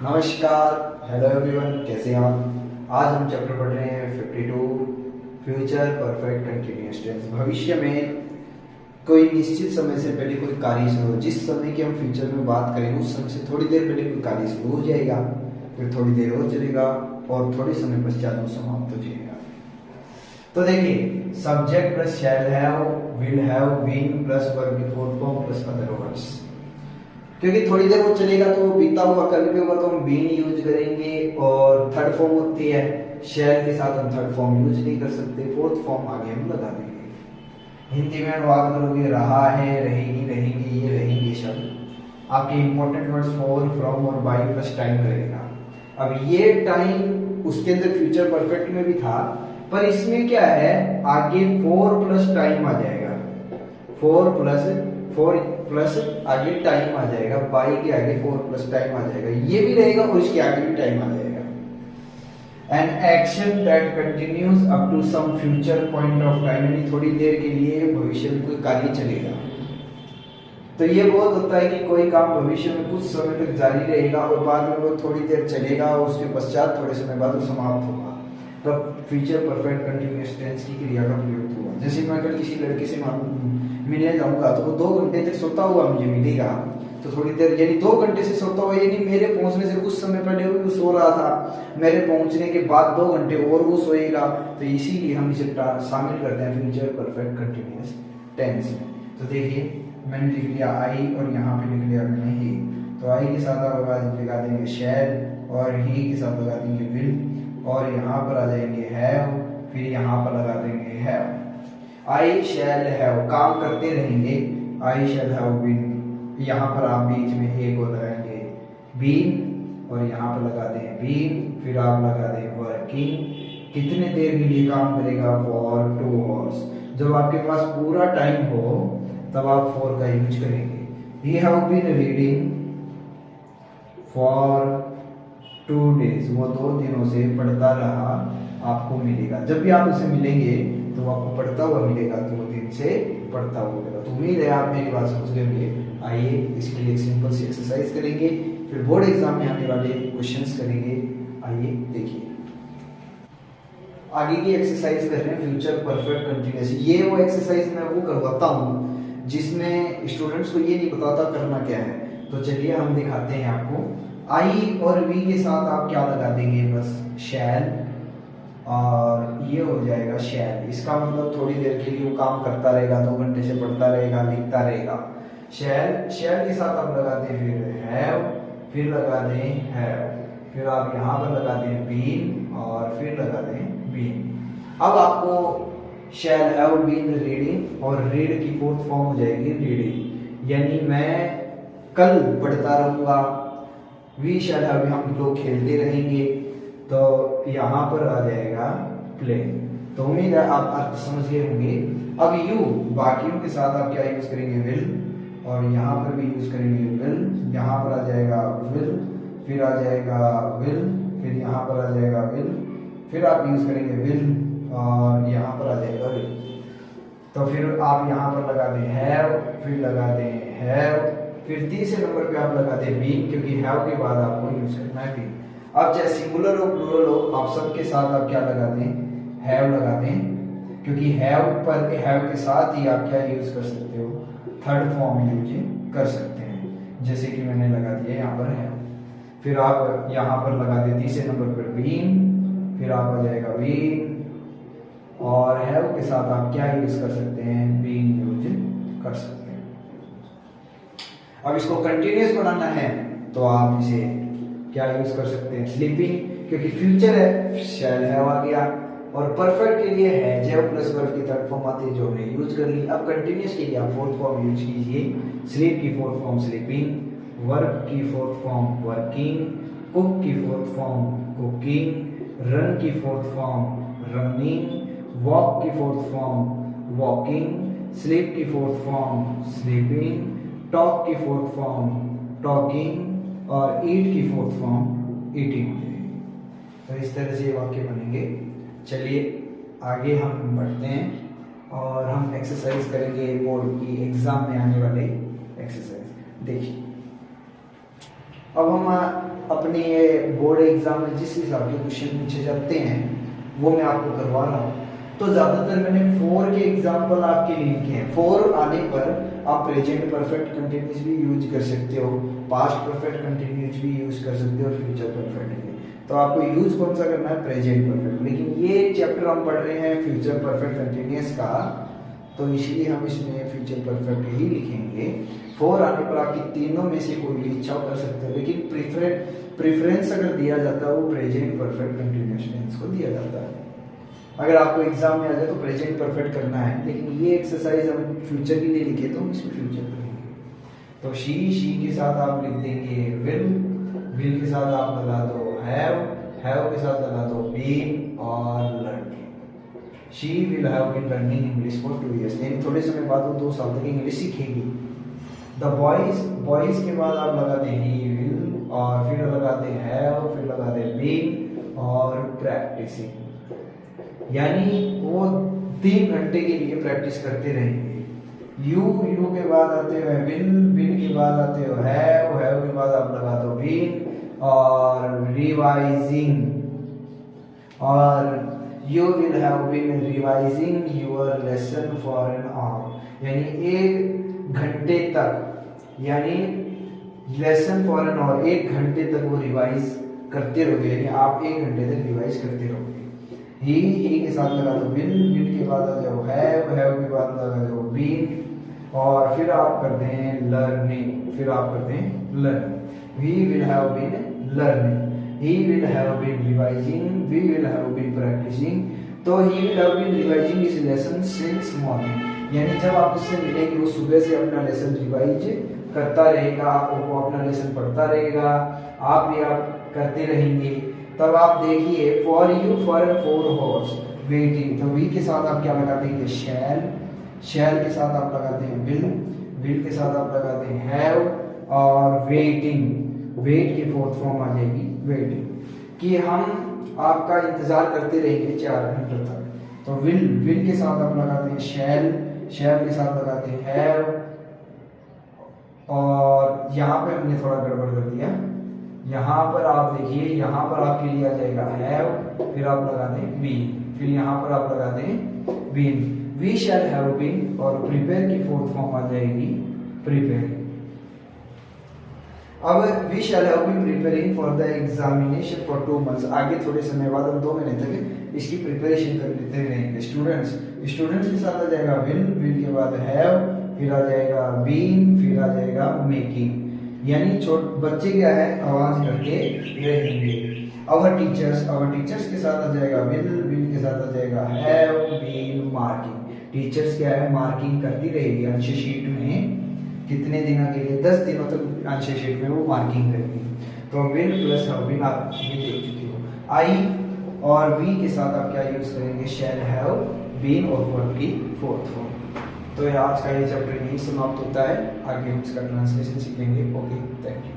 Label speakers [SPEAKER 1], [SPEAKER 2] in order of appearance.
[SPEAKER 1] नमस्कार, hello everyone, कैसे हैं आप। आज हम चैप्टर पढ़ रहे हैं 52 फ्यूचर परफेक्ट कंटिन्यूअस टेंस। भविष्य में कोई निश्चित समय से पहले कोई कार्य शुरू हो, जिस समय की हम फ्यूचर में बात करें उस समय से थोड़ी देर पहले कोई कार्य शुरू हो जाएगा, फिर थोड़ी देर और चलेगा और थोड़े समय पश्चात वो समाप्त हो जाएगा। तो देखिए, subject plus shall have, will have, been plus verb before form plus other words. क्योंकि थोड़ी देर वो चलेगा तो बीता हुआ कल भी होगा तो हम बीन यूज करेंगे, और थर्ड फॉर्म होती है शैल के साथ हम थर्ड फॉर्म यूज नहीं कर सकते, फोर्थ फॉर्म आगे हम लगा देंगे। हिंदी में अनुवाद करोगे रहा है, रहेगी, रहेंगे, ये रहेंगे शब्द आपके इंपॉर्टेंट वर्ड्स फॉर, फ्रॉम और बाय प्लस टाइम रहेगा। अब ये टाइम उसके अंदर फ्यूचर परफेक्ट में भी था, पर इसमें क्या है, आगे फोर प्लस टाइम आ जाएगा, फोर प्लस आगे टाइम आ जाएगा, बाई के आगे फोर प्लस टाइम आ जाएगा, ये भी रहेगा और इसके आगे भी टाइम आ जाएगा। An action that continues up to some future point of time, यानी थोड़ी देर के लिए भविष्य में कोई कार्य चलेगा। तो ये बहुत होता है कि कोई काम भविष्य में कुछ समय तक जारी रहेगा और बाद में वो थोड़ी देर चलेगा और उसके पश्चात थोड़े समय बाद वो समाप्त होगा। तो फ्यूचर परफेक्ट कंटिन्यूअस टेंस की क्रिया का प्रयोग हुआ। जैसे मैं अगर किसी लड़के से मिलने जाऊंगा तो वो 2 घंटे तक सोता हुआ मुझे मिलेगा, तो थोड़ी देर यानी 2 घंटे से सोता हुआ, यानी मेरे पहुंचने से कुछ समय पहले वो सो रहा था, मेरे पहुंचने के बाद 2 घंटे और वो सोएगा। तो इसीलिए हम इसे शामिल करते हैं फ्यूचर परफेक्ट कंटिन्यूअस टेंस में। तो देखिए, मैंने लिख लिया आई और यहाँ पे लिख लिया मैंने ही। तो आई के साथ आप लगा देंगे शैल और ही के साथ लगा देंगे विल, और यहाँ पर आ जाएंगे हैव, फिर यहाँ पर लगा देंगे हैव। आई शैल हैव, काम करते रहेंगे, आई शैल हैव बीन, यहाँ पर आप बीच में एक और लगाएंगे बीन और यहाँ पर लगा दें बीन, फिर आप लगा दें वर्किंग। कितने देर के लिए काम करेगा, फॉर 2 आवर्स। जब आपके पास पूरा टाइम हो तब आप फॉर का यूज करेंगे। He have been reading for 2 days, वो 2 दिनों से पढ़ता रहा, आपको मिलेगा। जब भी आप उसे मिलेंगे तो आपको पढ़ता हुआ मिलेगा, 2 दिन से पढ़ता हुआ मिलेगा। तो उम्मीद है आप मेरी बात समझ गए होंगे। आइए इसके लिए एक सिंपल सी एक्सरसाइज करेंगे, फिर बोर्ड एग्जाम में आने वाले क्वेश्चंस करेंगे। आइए देखिए, आगे की एक्सरसाइज कर रहे हैं फ्यूचर परफेक्ट कंटिन्यूअस। ये वो एक्सरसाइज मैं वो करवाता हूँ जिसमें स्टूडेंट्स को ये नहीं बताता करना क्या है। तो चलिए हम दिखाते हैं आपको। आई और वी के साथ आप क्या लगा देंगे, बस शैल, और ये हो जाएगा शैल। इसका मतलब थोड़ी देर के लिए वो काम करता रहेगा, 2 घंटे से पढ़ता रहेगा, लिखता रहेगा। शैल, शैल के साथ आप लगा दें फिर हैव, फिर लगा दें हैव, फिर आप यहाँ पर लगा दें बीन और फिर लगा दें बीन। अब आपको शैल हैव बीन रीडिंग, और रीड की फोर्थ फॉर्म हो जाएगी रीडिंग, यानी मैं कल पढ़ता रहूंगा। वी शैल हैव, हम लोग खेलते रहेंगे, तो यहाँ पर आ जाएगा प्ले। तो उम्मीद है आप अर्थ समझ गए होंगे। अब यू, बाकियों के साथ आप क्या यूज करेंगे, विल, और यहाँ पर भी यूज करेंगे विल। यहाँ पर आ जाएगा विल, फिर आ जाएगा विल, फिर यहाँ पर आ जाएगा विल, फिर आप यूज करेंगे विल और यहाँ पर आ जाएगा विल। तो फिर आप यहाँ पर लगा दें हैव, फिर लगा दें हैव, फिर तीसरे नंबर पे आप लगा दें बीन, क्योंकि हैव के बाद आपको यूज करना है बीन। अब चाहे सिंगुलर हो प्लूरल हो, आप सबके साथ आप क्या लगा दें, हैव लगा दें, क्योंकि हैव पर हैव के साथ ही आप क्या यूज कर सकते हो, थर्ड फॉर्म यूज कर सकते हैं। जैसे कि मैंने लगा दिया यहाँ पर हैव, फिर आप यहाँ पर लगा दें तीसरे नंबर पर बीन, फिर आप आ जाएगा बीन, और हैव के साथ आप क्या यूज कर सकते हैं, बीन यूज कर सकते हैं। अब इसको कंटिन्यूअस बनाना है तो आप इसे क्या यूज कर सकते हैं, स्लीपिंग, क्योंकि फ्यूचर है, शैल हैव आ गया, और परफेक्ट के लिए है जब प्लस वर्ब की थर्ड फॉर्म आती है जो हमने यूज कर ली। अब कंटिन्यूअस के लिए आप फोर्थ फॉर्म यूज कीजिए। स्लीप की फोर्थ फॉर्म स्लीपिंग, वर्क की फोर्थ फॉर्म वर्किंग, कुक की फोर्थ फॉर्म कुकिंग, रन की फोर्थ फॉर्म रनिंग, वॉक की फोर्थ फॉर्म वॉकिंग, स्लीप की फोर्थ फॉर्म स्लीपिंग, टॉक की फोर्थ फॉर्म टॉकिंग, और ईट की फोर्थ फॉर्म ईटिंग हो जाएगी। तो इस तरह से वाक्य बनेंगे। चलिए आगे हम बढ़ते हैं और हम एक्सरसाइज करेंगे बोर्ड की एग्जाम में आने वाले एक्सरसाइज। देखिए, अब हम अपने बोर्ड एग्जाम में जिस हिसाब के क्वेश्चन पूछे जाते हैं वो मैं आपको करवा रहा हूँ। तो ज़्यादातर मैंने 4 के एग्जाम्पल आपके लिए लिखे हैं। 4 आने पर आप प्रेजेंट परफेक्ट कंटिन्यूस भी यूज कर सकते हो, पास्ट परफेक्ट कंटिन्यूस भी यूज कर सकते हो और फ्यूचर परफेक्ट भी। तो आपको यूज कौन सा करना है? Present perfect. लेकिन ये चैप्टर हम पढ़ रहे हैं फ्यूचर परफेक्ट कंटिन्यूस का, तो इसलिए हम इसमें फ्यूचर परफेक्ट ही लिखेंगे। 4 आने पर आपकी तीनों में से कोई भी इच्छा कर सकते हो, लेकिन प्रेफरेंस अगर दिया जाता है वो प्रेजेंट परफेक्ट कंटिन्यूस टेंस को दिया जाता है। अगर आपको एग्जाम में आ जाए तो प्रेजेंट परफेक्ट करना है, लेकिन ये एक्सरसाइज हम फ्यूचर के लिए लिखे तो हम इसमें फ्यूचर करेंगे। तो शी के साथ आप लिख देंगे विल के साथ आप लगा दो हैव के साथ लगा दो बीन और learning. She will have been learning English for 2 years, यानी थोड़े समय बाद वो 2 साल तक इंग्लिश सीखेगी। द बॉयज के बाद आप लगाते हैं ही विल और फिर लगाते हैं हैव, फिर लगाते हैं बीन और प्रैक्टिसिंग, यानी वो 3 घंटे के लिए प्रैक्टिस करते रहेंगे। यू के बाद आते हो विल के बाद आते हो हैव के बाद आप लगा दो बीन और रिवाइजिंग, और you will have been revising your lesson for an hour, यानी 1 घंटे तक, यानी लेसन फॉर एन आवर 1 घंटे तक वो रिवाइज करते रहोगे, यानी आप 1 घंटे तक रिवाइज करते रहोगे। ही के साथ लगा दो विल के बाद आ जाओ हैव के बाद लगा जाओ बीन और फिर आप करते हैं learning, we will have been learning, he will have been revising, we will have been practising. तो he will have been revising his lesson since morning, यानी जब आप उससे मिलेंगे वो सुबह से अपना लेसन रिवाइज करता रहेगा, वो अपना लेसन पढ़ता रहेगा, आप भी आप करते रहेंगे। तब आप देखिए for you for 4 hours waiting, तो वी के साथ आप क्या लगाते हैं? शैल के साथ आप लगाते हैं विल के साथ आप लगाते हैं हैव और वेट की 4th फॉर्म आ जाएगी वेटिंग, कि हम आपका इंतजार करते रहेंगे 4 घंटे तक। तो विल के साथ आप लगाते हैं शैल के साथ लगाते हैं हैव, और यहाँ पे हमने थोड़ा गड़बड़ कर दिया, यहाँ पर आप देखिए, यहाँ पर आपके लिए आ जाएगा हैव, फिर आप लगा दें बीन, फिर यहाँ पर आप लगा दें been, we shall have been, और प्रिपेयर की 4th फॉर्म आ जाएगी प्रिपेयर। अब we shall have been preparing for the examination for 2 months, आगे थोड़े समय बाद हम 2 महीने तक इसकी प्रिपरेशन कर लेते रहेंगे। स्टूडेंट्स के साथ आ जाएगा विल के बाद हैव, फिर आ जाएगा बीन, फिर आ जाएगा मेकिंग, यानी बच्चे क्या है आवाज करके रहेंगे। अवर टीचर्स के साथ आ जाएगा विल के साथ आ जाएगा हैव बीन मार्किंग, टीचर्स क्या है मार्किंग करती रहेगी आंसर शीट में, कितने दिनों के लिए? 10 दिनों तक आंसर शीट में वो मार्किंग करेगी। तो विल प्लस हैव बीन आप ये देख चुके हो। आई और वी के साथ आप क्या यूज करेंगे? शैल हैव बीन और वर्ब की 4th फॉर्म। तो आज का ये चैप्टर यही समाप्त होता है, आगे हम इसका ट्रांसलेशन सीखेंगे। Okay, thank you.